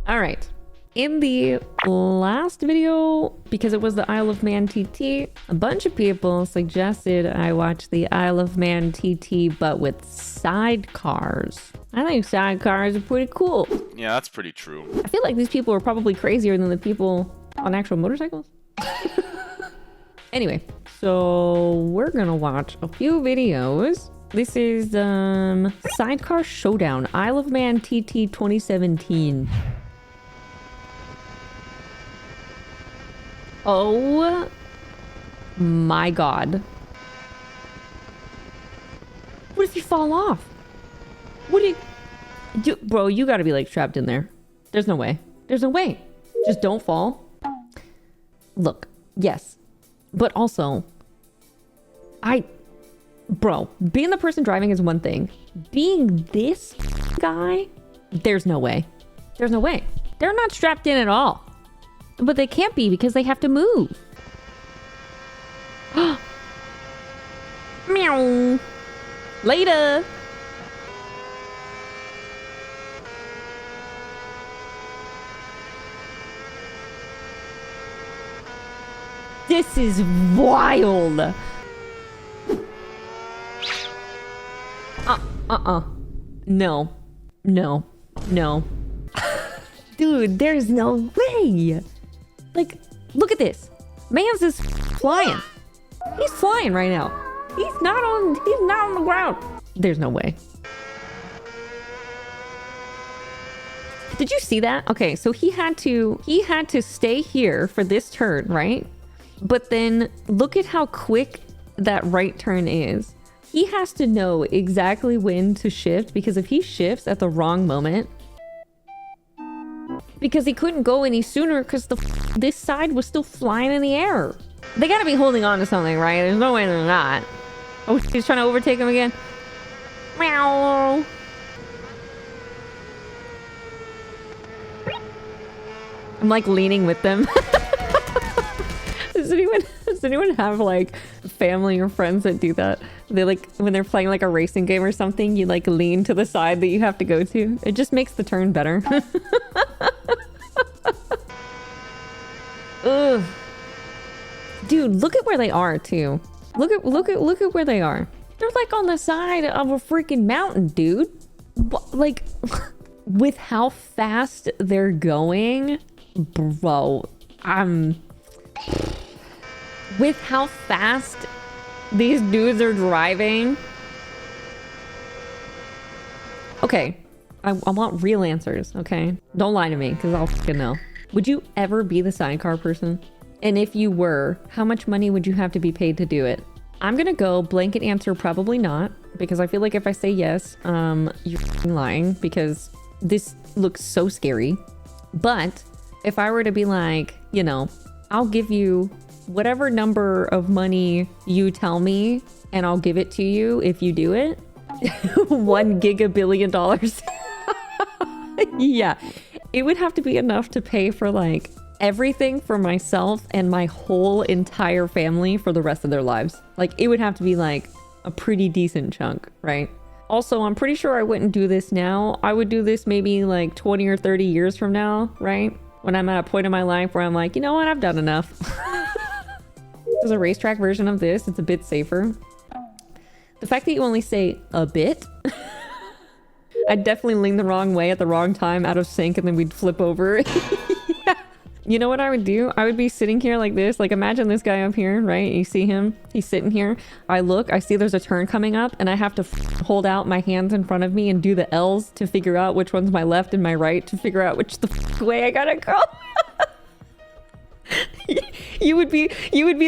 All right. In the last video, because it was the Isle of Man TT, a bunch of people suggested I watch the Isle of Man TT, but with sidecars. I think sidecars are pretty cool. Yeah, that's pretty true. I feel like these people are probably crazier than the people on actual motorcycles. Anyway, so we're gonna watch a few videos. This is Sidecar Showdown, Isle of Man TT 2017. Oh my god. What if you fall off? What do you... Bro, you gotta be like trapped in there. There's no way. There's no way. Just don't fall. Look, yes. But also, Bro, being the person driving is one thing. Being this guy, there's no way. There's no way. They're not strapped in at all. But they can't be because they have to move. Meow. Later. This is wild. No. No. No. Dude, there's no way. Like, look at this. Man's just flying. He's flying right now. He's not on the ground. There's no way. Did you see that? Okay, so he had to stay here for this turn, right? But then look at how quick that right turn is. He has to know exactly when to shift, because if he shifts at the wrong moment, because he couldn't go any sooner because this side was still flying in the air. They gotta be holding on to something, right? There's no way they're not. Oh, he's trying to overtake him again. Meow. I'm like leaning with them. Does anyone have like family or friends that do that? They like, when they're playing like a racing game or something, you like lean to the side that you have to go to. It just makes the turn better. Ugh. Dude, look at where they are too. Look at where they are. They're like on the side of a freaking mountain, dude. Like, with how fast they're going, bro. With how fast these dudes are driving. Okay, I want real answers, okay? Don't lie to me, because I'll fucking know. Would you ever be the sidecar person? And if you were, how much money would you have to be paid to do it? I'm gonna go blanket answer probably not, because I feel like if I say yes, you're lying, because this looks so scary. But if I were to be like, you know, I'll give you whatever number of money you tell me, and I'll give it to you if you do it. $1 gigabillion. Yeah, it would have to be enough to pay for like everything for myself and my whole entire family for the rest of their lives. Like, it would have to be like a pretty decent chunk, right? Also, I'm pretty sure I wouldn't do this now. I would do this maybe like 20 or 30 years from now, right? When I'm at a point in my life where I'm like, you know what, I've done enough. There's a racetrack version of this. It's a bit safer. The fact that you only say a bit, I'd definitely lean the wrong way at the wrong time, out of sync, and then we'd flip over. Yeah. You know what I would do? I would be sitting here like this. Like, imagine this guy up here, right? You see him? He's sitting here. I look, I see there's a turn coming up, and I have to hold out my hands in front of me and do the L's to figure out which one's my left and my right, to figure out which the way I gotta go. You would be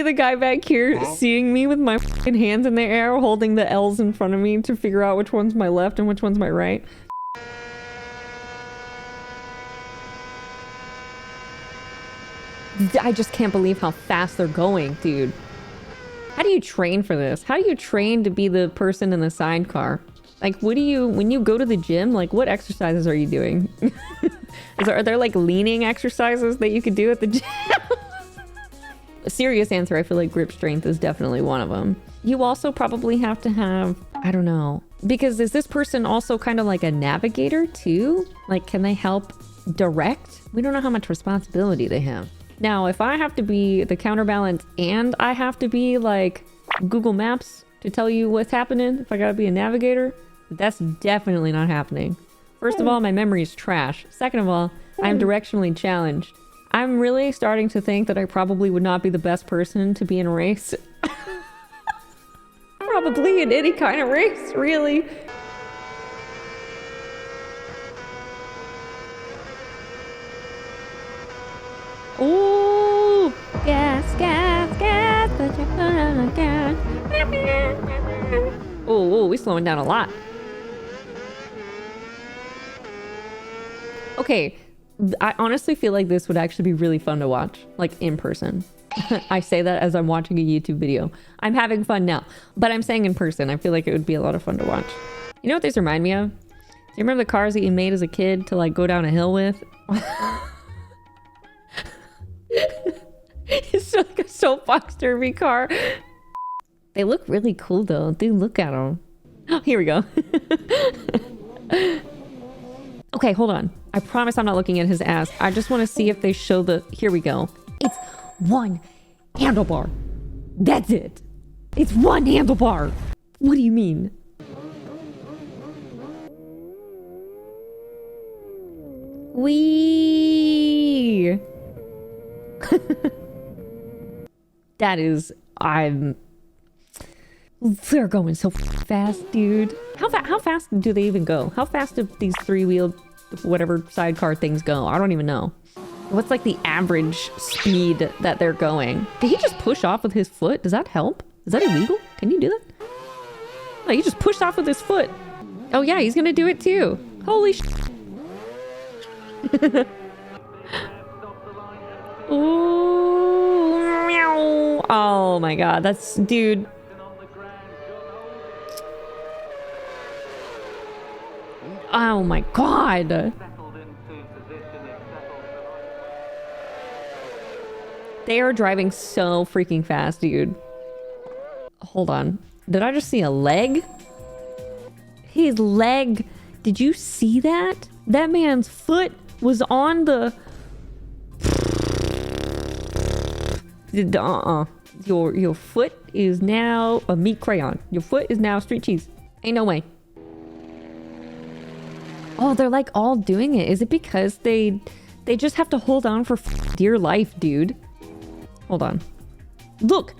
the guy back here seeing me with my fucking hands in the air, holding the L's in front of me to figure out which one's my left and which one's my right. I just can't believe how fast they're going, dude. How do you train for this? How do you train to be the person in the sidecar? Like, what do you, when you go to the gym, like, what exercises are you doing? Are there like leaning exercises that you could do at the gym? A serious answer, I feel like grip strength is definitely one of them. You also probably have to have, I don't know, because is this person also kind of like a navigator too? Like, can they help direct. We don't know how much responsibility they have. Now, if I have to be the counterbalance and I have to be like Google Maps to tell you what's happening, if I gotta be a navigator, that's definitely not happening. First of all, my memory is trash. Second of all, I'm directionally challenged. I'm really starting to think that I probably would not be the best person to be in a race. Probably in any kind of race, really. Ooh, gas, gas, gas, but you're gonna gas. Oh, we're slowing down a lot. Okay, I honestly feel like this would actually be really fun to watch, like in person. I say that as I'm watching a YouTube video. I'm having fun now, but I'm saying in person. I feel like it would be a lot of fun to watch. You know what these remind me of? Do you remember the cars that you made as a kid to like go down a hill with? It's like a soapbox derby car. They look really cool though. Dude, look at them. Oh, here we go. Okay, hold on. I promise I'm not looking at his ass. I just want to see if they show the... Here we go. It's one handlebar. That's it. It's one handlebar. What do you mean? Wee. That is... They're going so fast, dude. How fast do they even go? How fast do these three-wheeled, whatever sidecar things go? I don't even know. What's like the average speed that they're going? Did he just push off with his foot? Does that help? Is that illegal? Can you do that? No, he just pushed off with his foot. Oh yeah, he's gonna do it too. Holy sh... Ooh, meow. Oh my god, that's... Dude. Oh my god. They are driving so freaking fast, dude. Hold on. Did I just see a leg? His leg. Did you see that? That man's foot was on the... Your foot is now a meat crayon. Your foot is now street cheese. Ain't no way. Oh, they're like all doing it. Is it because they just have to hold on for dear life, dude? Hold on. Look!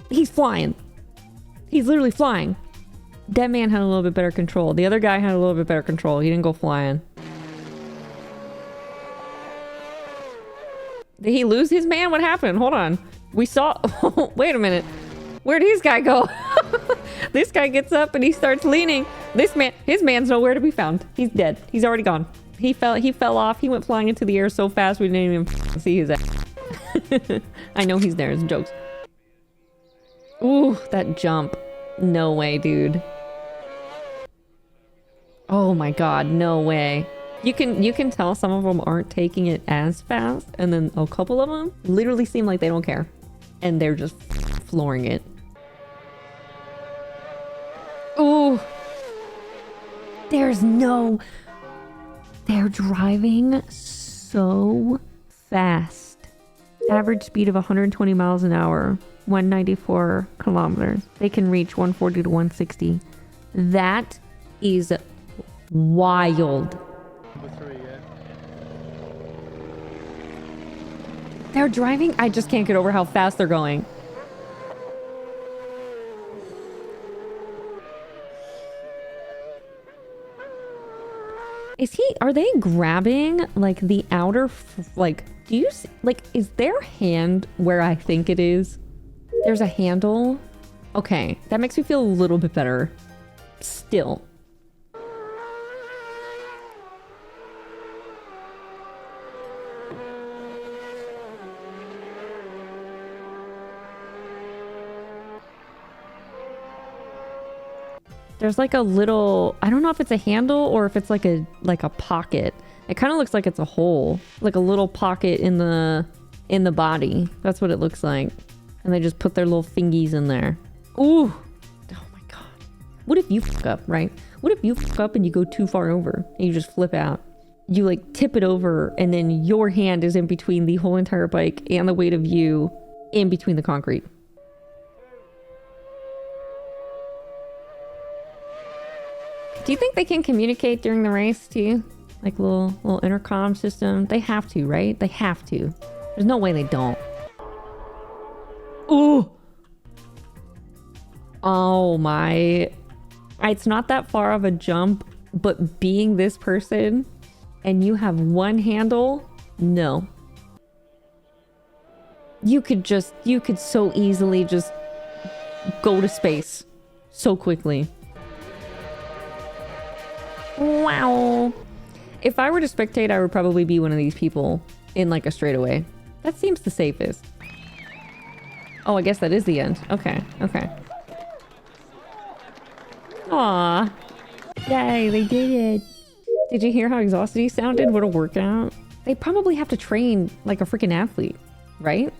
He's flying. He's literally flying. That man had a little bit better control. The other guy had a little bit better control. He didn't go flying. Did he lose his man? What happened? Hold on. We saw... Wait a minute. Where'd his guy go? This guy gets up and he starts leaning. His man's nowhere to be found. He's dead. He's already gone. He fell off. He went flying into the air so fast we didn't even see his ass. I know he's there. It's jokes. Ooh, that jump. No way, dude. Oh my god, no way. You can tell some of them aren't taking it as fast, and then a couple of them literally seem like they don't care. And they're just flooring it. Ooh. There's no... They're driving so fast. Average speed of 120 miles an hour. 194 kilometers. They can reach 140 to 160. That is wild. They're driving. I just can't get over how fast they're going. Are they grabbing like the outer, like, do you see, like, is their hand where I think it is? There's a handle. Okay, that makes me feel a little bit better. Still. There's like a little, I don't know if it's a handle or if it's like a pocket. It kind of looks like it's a hole, like a little pocket in the body. That's what it looks like. And they just put their little fingies in there. Ooh. Oh my god. What if you fuck up, right? What if you fuck up and you go too far over and you just flip out? you like tip it over and then your hand is in between the whole entire bike and the weight of you in between the concrete. Do you think they can communicate during the race too? Like little intercom system? They have to, right? They have to. There's no way they don't. Ooh! Oh my. It's not that far of a jump, but being this person and you have one handle, no. You could so easily just go to space so quickly. Wow. If I were to spectate, I would probably be one of these people in like a straightaway. That seems the safest. Oh, I guess that is the end. Okay, okay. Aw. Yay, they did it. Did you hear how exhausted he sounded? What a workout. They probably have to train like a freaking athlete, right?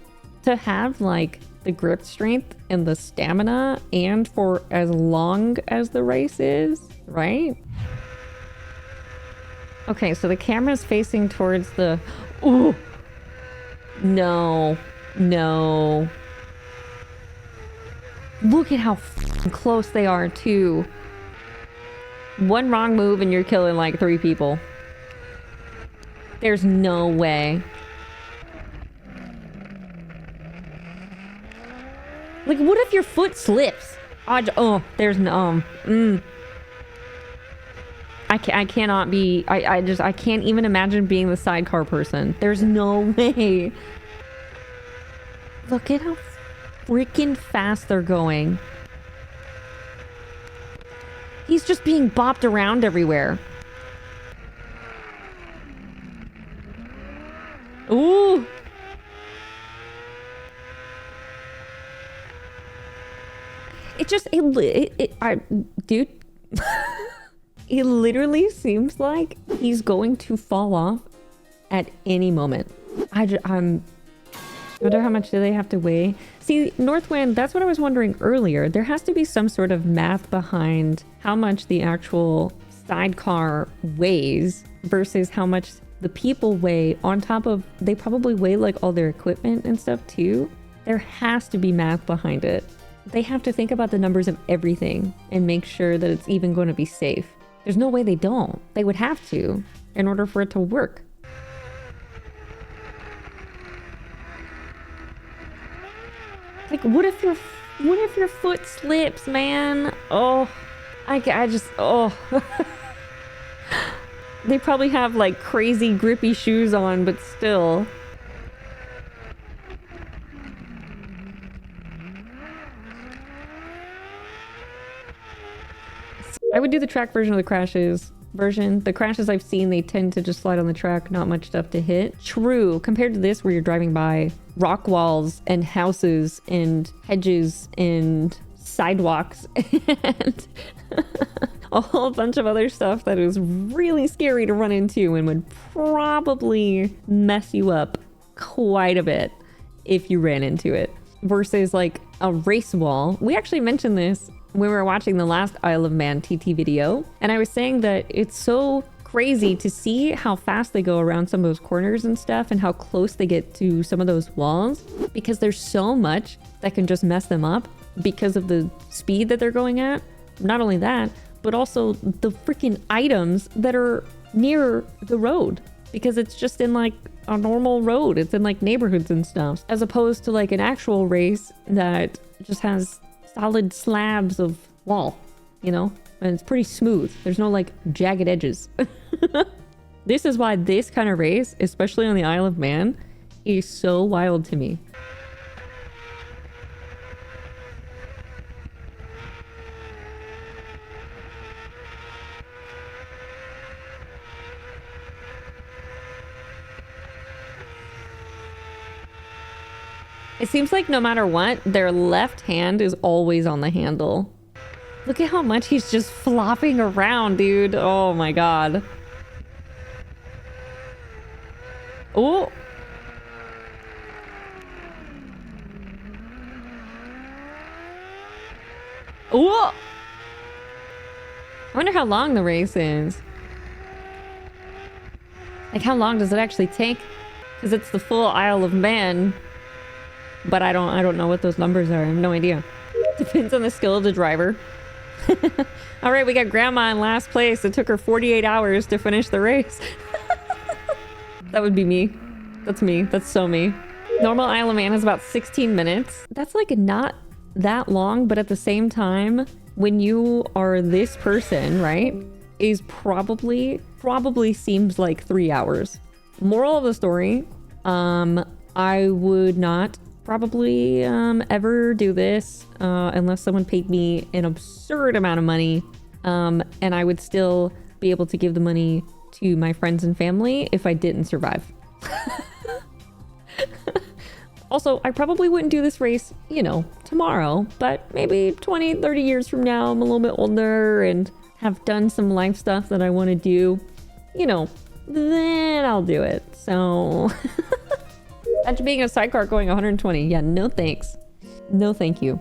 To have like the grip strength and the stamina and for as long as the race is, right? Okay, so the camera's facing towards the... Ooh! No. No. Look at how close they are, too. One wrong move and you're killing like 3 people. There's no way. Like, what if your foot slips? Oh, there's no... I cannot be... I can't even imagine being the sidecar person. There's no way. Look at how freaking fast they're going. He's just being bopped around everywhere. Ooh. Dude. It literally seems like he's going to fall off at any moment. I wonder how much do they have to weigh? See, Northwind, that's what I was wondering earlier. There has to be some sort of math behind how much the actual sidecar weighs versus how much the people weigh on top of... They probably weigh like all their equipment and stuff too. There has to be math behind it. They have to think about the numbers of everything and make sure that it's even going to be safe. There's no way they don't. They would have to in order for it to work. Like, what if your foot slips, man? Oh, I just, oh. They probably have like crazy grippy shoes on, but still. I would do the track version of the crashes version. The crashes I've seen, they tend to just slide on the track, not much stuff to hit. True, compared to this where you're driving by rock walls and houses and hedges and sidewalks and a whole bunch of other stuff that is really scary to run into and would probably mess you up quite a bit if you ran into it. Versus like a race wall. We actually mentioned this when we were watching the last Isle of Man TT video, and I was saying that it's so crazy to see how fast they go around some of those corners and stuff and how close they get to some of those walls because there's so much that can just mess them up because of the speed that they're going at. Not only that, but also the freaking items that are near the road because it's just in like a normal road. It's in like neighborhoods and stuff as opposed to like an actual race that just has solid slabs of wall, you know, and it's pretty smooth. There's no like jagged edges. This is why this kind of race, especially on the Isle of Man, is so wild to me. It seems like no matter what, their left hand is always on the handle. Look at how much he's just flopping around, dude. Oh my god. Oh. Oh. I wonder how long the race is. Like, how long does it actually take? Because it's the full Isle of Man, but I don't know what those numbers are. I have no idea. Depends on the skill of the driver. All right, we got Grandma in last place. It took her 48 hours to finish the race. That would be me. That's me. That's so me. Normal Isle of Man is about 16 minutes. That's like not that long, but at the same time, when you are this person, right, is probably seems like 3 hours. Moral of the story, I would not probably ever do this unless someone paid me an absurd amount of money, and I would still be able to give the money to my friends and family if I didn't survive. Also, I probably wouldn't do this race, you know, tomorrow, but maybe 20, 30 years from now, I'm a little bit older and have done some life stuff that I want to do, you know, then I'll do it. So imagine being a sidecar going 120. Yeah, no thanks. No thank you.